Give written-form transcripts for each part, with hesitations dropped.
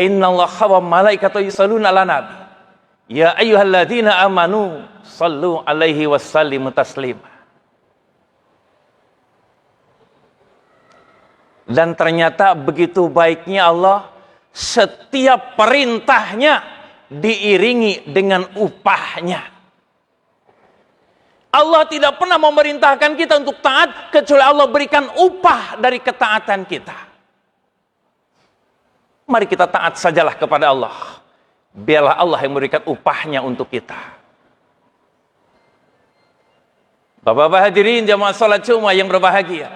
Innallaha wa malaikatahu yusholluna 'alan nabi. Ya ayyuhalladzina amanu shallu 'alaihi wasallimu taslima. Dan ternyata begitu baiknya Allah, setiap perintahnya diiringi dengan upahnya. Allah tidak pernah memerintahkan kita untuk taat kecuali Allah berikan upah dari ketaatan kita. Mari kita taat sajalah kepada Allah. Biarlah Allah yang memberikan upahnya untuk kita. Bapak-bapak hadirin jamaah salat Jumat yang berbahagia.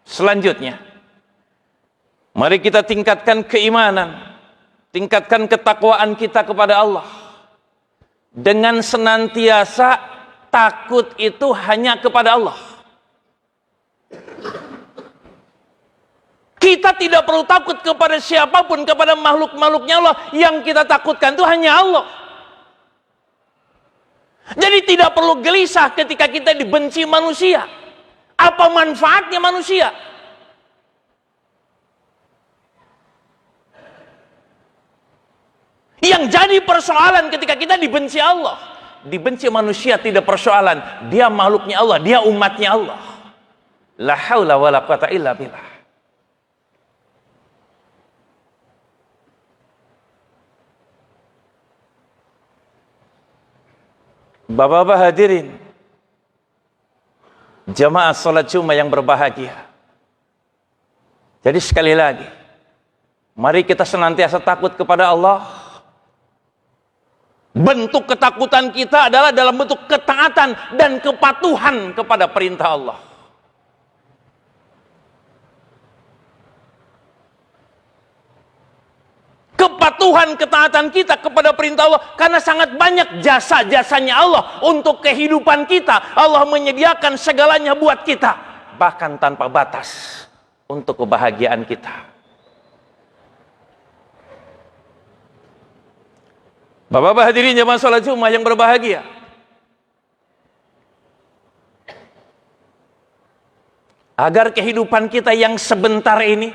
Selanjutnya, mari kita tingkatkan keimanan, tingkatkan ketakwaan kita kepada Allah. Dengan senantiasa takut itu hanya kepada Allah. Kita tidak perlu takut kepada siapapun, kepada makhluk-makhluknya Allah. Yang kita takutkan itu hanya Allah. Jadi tidak perlu gelisah ketika kita dibenci manusia. Apa manfaatnya manusia? Yang jadi persoalan ketika kita dibenci Allah. Dibenci manusia tidak persoalan. Dia makhluknya Allah, dia umatnya Allah. La haula wala quwata illa billah. Bapak-bapak hadirin, jamaah salat Jumat yang berbahagia. Jadi sekali lagi, mari kita senantiasa takut kepada Allah. Bentuk ketakutan kita adalah dalam bentuk ketaatan dan kepatuhan kepada perintah Allah. Kepatuhan ketaatan kita kepada perintah Allah karena sangat banyak jasa-jasanya Allah untuk kehidupan kita. Allah menyediakan segalanya buat kita, bahkan tanpa batas untuk kebahagiaan kita. Bapak-bapak hadirin jamaah salat Jumat yang berbahagia. Agar kehidupan kita yang sebentar ini,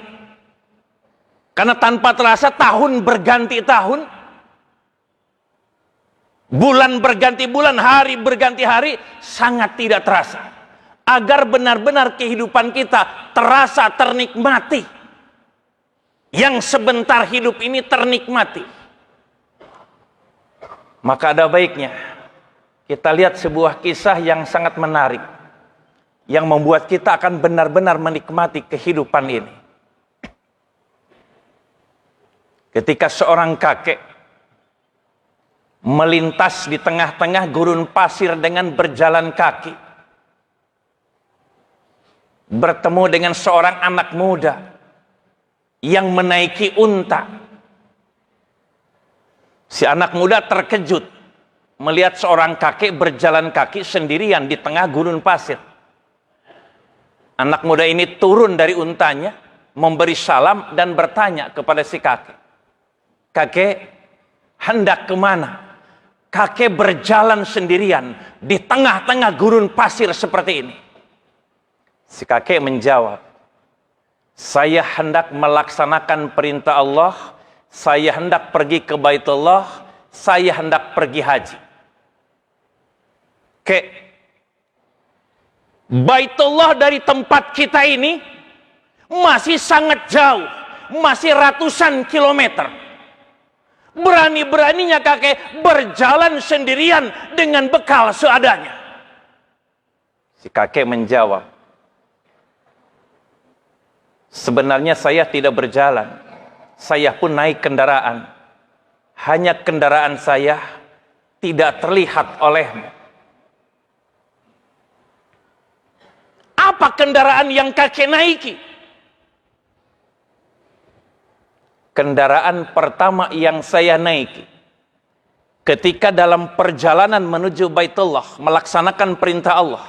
karena tanpa terasa tahun berganti tahun, bulan berganti bulan, hari berganti hari, sangat tidak terasa. Agar benar-benar kehidupan kita terasa ternikmati. Yang sebentar hidup ini ternikmati. Maka ada baiknya kita lihat sebuah kisah yang sangat menarik, yang membuat kita akan benar-benar menikmati kehidupan ini. Ketika seorang kakek melintas di tengah-tengah gurun pasir dengan berjalan kaki, bertemu dengan seorang anak muda yang menaiki unta. Si anak muda terkejut melihat seorang kakek berjalan kaki sendirian di tengah gurun pasir. Anak muda ini turun dari untanya, memberi salam dan bertanya kepada si kakek, "Kakek, hendak kemana?" Kakek berjalan sendirian di tengah-tengah gurun pasir seperti ini. Si kakek menjawab, "Saya hendak melaksanakan perintah Allah. Saya hendak pergi ke Baitullah. Saya hendak pergi haji." Kek, Baitullah dari tempat kita ini masih sangat jauh, masih ratusan kilometer. Berani-beraninya kakek berjalan sendirian dengan bekal seadanya. Si kakek menjawab, "Sebenarnya saya tidak berjalan. Saya pun naik kendaraan. Hanya kendaraan saya tidak terlihat olehmu." Apa kendaraan yang kakek naiki? Kendaraan pertama yang saya naiki ketika dalam perjalanan menuju Baitullah melaksanakan perintah Allah.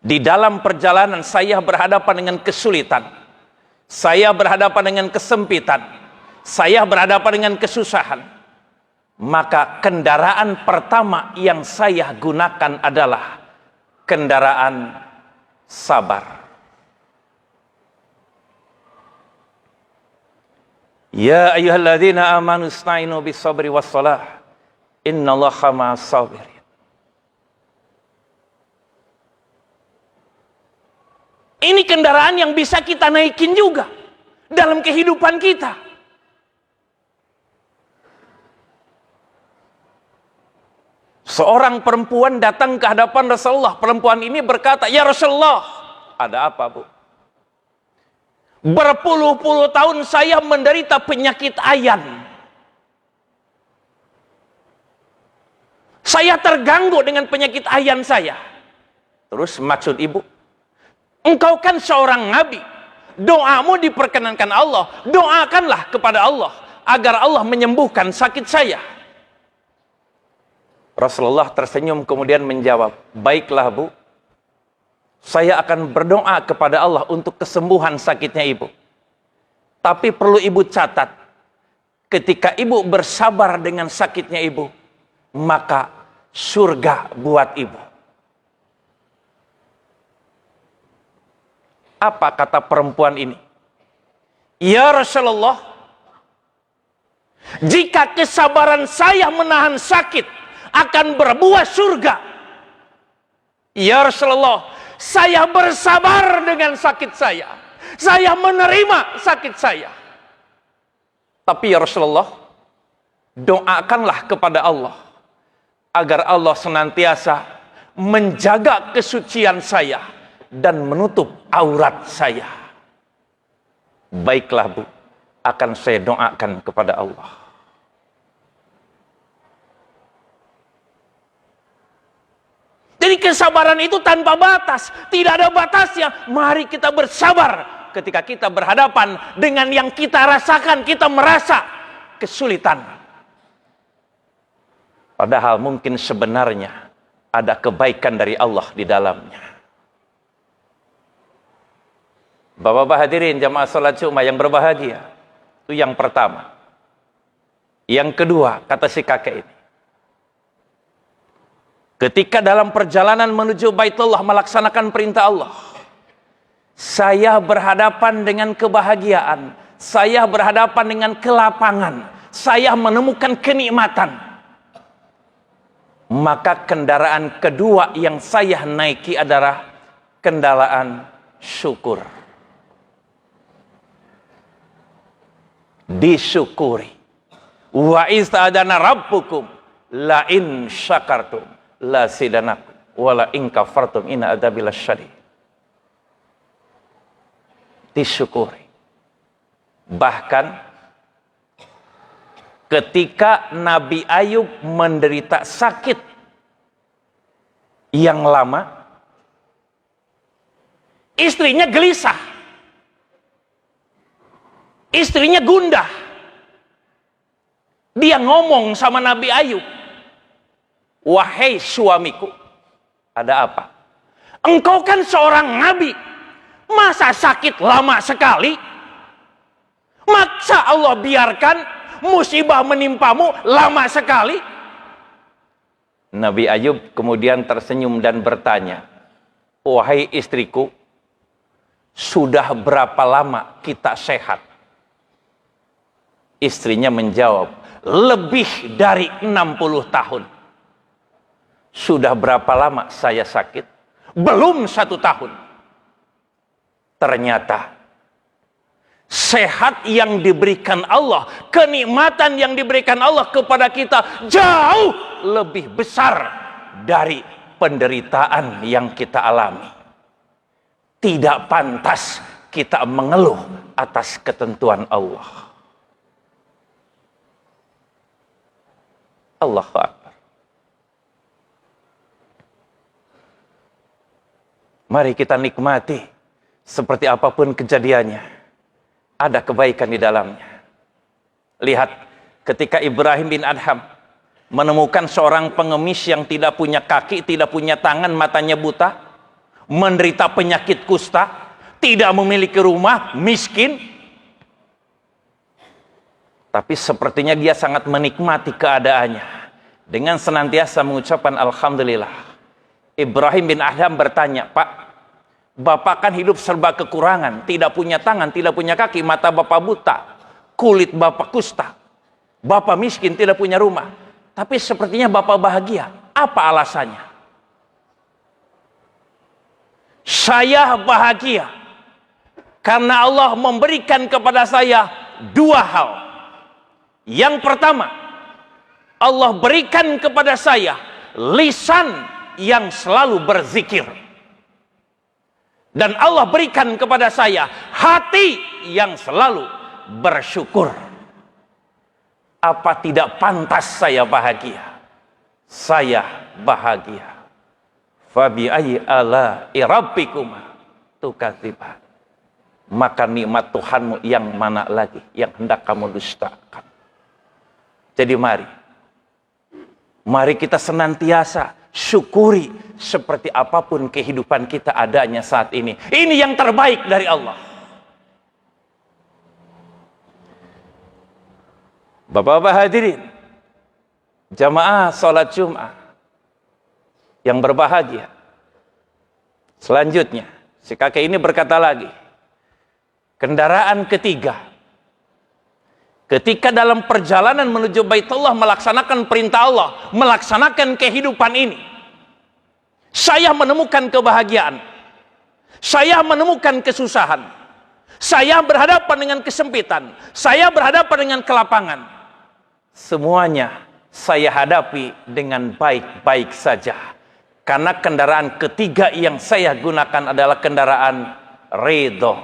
Di dalam perjalanan saya berhadapan dengan kesulitan. Saya berhadapan dengan kesempitan. Saya berhadapan dengan kesusahan. Maka kendaraan pertama yang saya gunakan adalah kendaraan sabar. Ya ayyuhalladzina amanu ista'inu bis-sabri was-salah. Innallaha ma'as sabirin. Ini kendaraan yang bisa kita naikin juga dalam kehidupan kita. Seorang perempuan datang ke hadapan Rasulullah. Perempuan ini berkata, "Ya Rasulullah, ada apa, Bu? Berpuluh-puluh tahun saya menderita penyakit ayan. Saya terganggu dengan penyakit ayan saya." Terus maksud ibu, engkau kan seorang nabi. Doamu diperkenankan Allah. Doakanlah kepada Allah agar Allah menyembuhkan sakit saya. Rasulullah tersenyum kemudian menjawab, "Baiklah, Bu. Saya akan berdoa kepada Allah untuk kesembuhan sakitnya ibu. Tapi perlu ibu catat, ketika ibu bersabar dengan sakitnya ibu, maka surga buat ibu." Apa kata perempuan ini? "Ya Rasulullah, jika kesabaran saya menahan sakit akan berbuah surga. Ya Rasulullah, saya bersabar dengan sakit saya. Saya menerima sakit saya. Tapi ya Rasulullah, doakanlah kepada Allah agar Allah senantiasa menjaga kesucian saya dan menutup aurat saya." Baiklah, Bu, akan saya doakan kepada Allah. Jadi kesabaran itu tanpa batas, tidak ada batasnya. Mari kita bersabar ketika kita berhadapan dengan yang kita rasakan, kita merasa kesulitan. Padahal mungkin sebenarnya ada kebaikan dari Allah di dalamnya. Bapak-bapak hadirin jamaah salat Jumat yang berbahagia. Itu yang pertama. Yang kedua, kata si kakek ini, ketika dalam perjalanan menuju Baitullah melaksanakan perintah Allah, saya berhadapan dengan kebahagiaan, saya berhadapan dengan kelapangan, saya menemukan kenikmatan. Maka kendaraan kedua yang saya naiki adalah kendaraan syukur. Disyukuri. Wa ista'adana rabbukum la in syakartum la sidanakum wala in kafartum inna adzabi lasyadid. Disyukuri. Bahkan ketika Nabi Ayub menderita sakit yang lama, istrinya gelisah, istrinya gundah. Dia ngomong sama Nabi Ayub, "Wahai suamiku, ada apa? Engkau kan seorang nabi, masa sakit lama sekali? Masa Allah biarkan musibah menimpamu lama sekali?" Nabi Ayub kemudian tersenyum dan bertanya, "Wahai istriku, sudah berapa lama kita sehat?" Istrinya menjawab, "Lebih dari 60 tahun. Sudah berapa lama saya sakit? Belum 1 tahun. Ternyata sehat yang diberikan Allah, kenikmatan yang diberikan Allah kepada kita jauh lebih besar dari penderitaan yang kita alami. Tidak pantas kita mengeluh atas ketentuan Allah." Allahu Akbar. Mari kita nikmati seperti apapun kejadiannya, ada kebaikan di dalamnya. Lihat ketika Ibrahim bin Adham menemukan seorang pengemis yang tidak punya kaki, tidak punya tangan, matanya buta, menderita penyakit kusta, tidak memiliki rumah, miskin. Tapi sepertinya dia sangat menikmati keadaannya dengan senantiasa mengucapkan alhamdulillah. Ibrahim bin Adham bertanya, "Pak, Bapak kan hidup serba kekurangan, tidak punya tangan, tidak punya kaki, mata Bapak buta. kulit bapak kusta, bapak miskin, tidak punya rumah, tapi sepertinya bapak bahagia. Apa alasannya? Saya bahagia karena Allah memberikan kepada saya dua hal. Yang pertama, Allah berikan kepada saya lisan yang selalu berzikir. Dan Allah berikan kepada saya hati yang selalu bersyukur. Apa tidak pantas saya bahagia? Saya bahagia. Fabi ayyi ala'i rabbikuma tukadziban. Maka nikmat Tuhanmu yang mana lagi yang hendak kamu dustakan? Jadi mari kita senantiasa syukuri seperti apapun kehidupan kita adanya saat ini. Ini yang terbaik dari Allah. Bapak-bapak hadirin, jamaah sholat Jum'ah yang berbahagia. Selanjutnya, si kakek ini berkata lagi, kendaraan ketiga, ketika dalam perjalanan menuju Baitullah melaksanakan perintah Allah, melaksanakan kehidupan ini, saya menemukan kebahagiaan, saya menemukan kesusahan, saya berhadapan dengan kesempitan, saya berhadapan dengan kelapangan. Semuanya saya hadapi dengan baik-baik saja. Karena kendaraan ketiga yang saya gunakan adalah kendaraan ridho.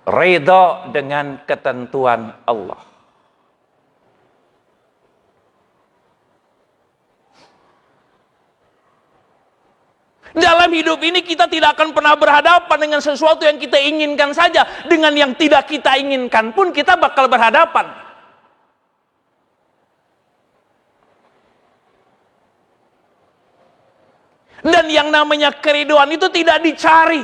Ridho dengan ketentuan Allah. Dalam hidup ini kita tidak akan pernah berhadapan dengan sesuatu yang kita inginkan saja. Dengan yang tidak kita inginkan pun kita bakal berhadapan. Dan yang namanya keriduan itu tidak dicari.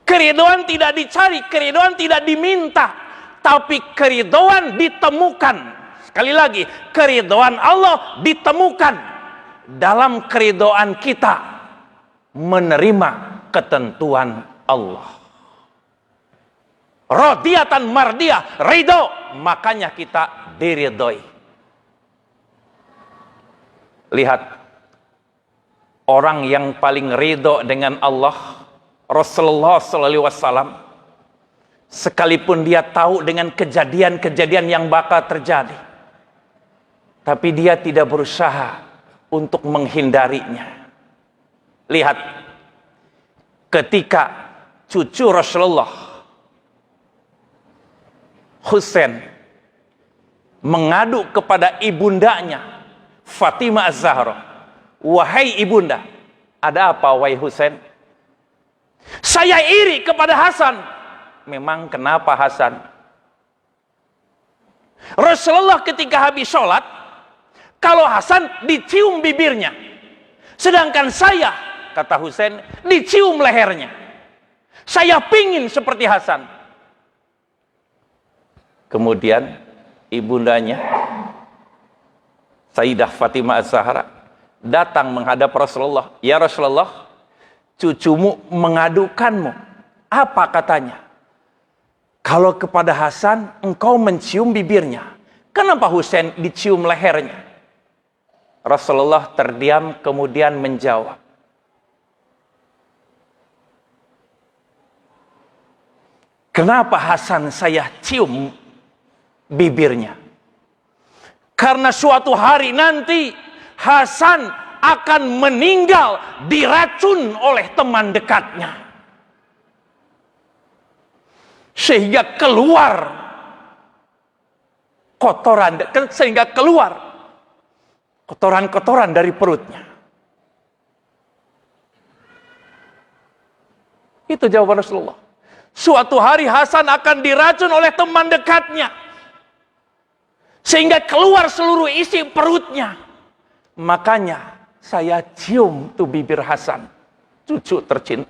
Keriduan tidak dicari, keriduan tidak diminta, tapi keriduan ditemukan. Sekali lagi, keriduan Allah ditemukan dalam keriduan kita menerima ketentuan Allah. Radiyatan mardiyah, ridho, makanya kita diridhoi. Lihat, orang yang paling ridho dengan Allah, Rasulullah SAW, sekalipun dia tahu dengan kejadian-kejadian yang bakal terjadi, tapi dia tidak berusaha untuk menghindarinya. Lihat, ketika cucu Rasulullah Husain mengadu kepada ibundanya Fatimah Az-Zahra, wahai ibunda, ada apa wahai Husain? Saya iri kepada Hasan. Memang kenapa Hasan? Rasulullah ketika habis sholat, kalau Hasan dicium bibirnya, sedangkan saya, kata Husain, dicium lehernya. Saya pingin seperti Hasan. Kemudian ibundanya Sayyidah Fatimah Az-Zahra datang menghadap Rasulullah. Ya Rasulullah, cucumu mengadukanmu. Apa katanya? Kalau kepada Hasan engkau mencium bibirnya, kenapa Husain dicium lehernya? Rasulullah terdiam kemudian menjawab, kenapa Hasan saya cium bibirnya? Karena suatu hari nanti Hasan akan meninggal diracun oleh teman dekatnya. Sehingga keluar kotoran dari perutnya. Itu jawaban Rasulullah. Suatu hari Hasan akan diracun oleh teman dekatnya. Sehingga keluar seluruh isi perutnya. Makanya saya cium tuh bibir Hasan, cucu tercinta.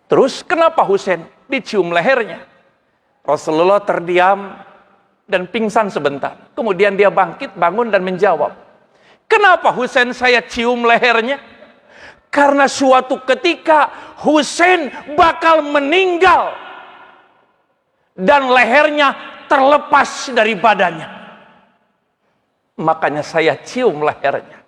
Terus kenapa Husain dicium lehernya? Rasulullah terdiam dan pingsan sebentar. Kemudian dia bangkit, bangun dan menjawab, kenapa Husain saya cium lehernya? Karena suatu ketika Husain bakal meninggal dan lehernya terlepas dari badannya. Makanya saya cium lehernya.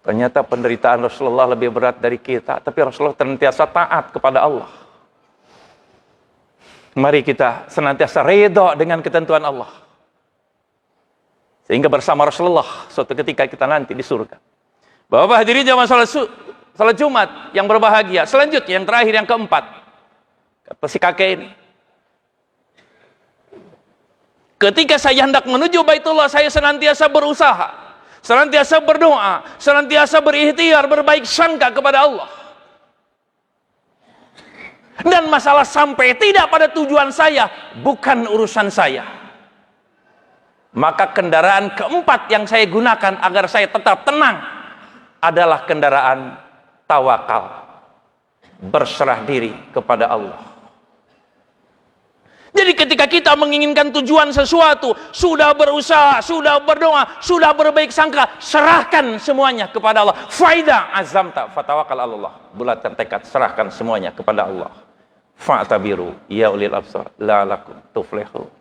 Ternyata penderitaan Rasulullah lebih berat dari kita, tapi Rasulullah senantiasa taat kepada Allah. Mari kita senantiasa redha dengan ketentuan Allah. Sehingga bersama Rasulullah suatu ketika kita nanti di surga. Bapak hadirin jamaah salat Jumat yang berbahagia. Selanjutnya yang terakhir, yang keempat. Kata si kakek ini. Ketika saya hendak menuju Baitullah, saya senantiasa berusaha, senantiasa berdoa, senantiasa berikhtiar, berbaik sangka kepada Allah. Dan masalah sampai tidak pada tujuan saya bukan urusan saya. Maka kendaraan keempat yang saya gunakan agar saya tetap tenang adalah kendaraan tawakal, berserah diri kepada Allah. Jadi ketika kita menginginkan tujuan sesuatu, sudah berusaha, sudah berdoa, sudah berbaik sangka, serahkan semuanya kepada Allah. Faida azamta fatawakal Allah. Bulatkan tekad, serahkan semuanya kepada Allah. Fa'tabiru ya ulil absar la'alakum tuflihun.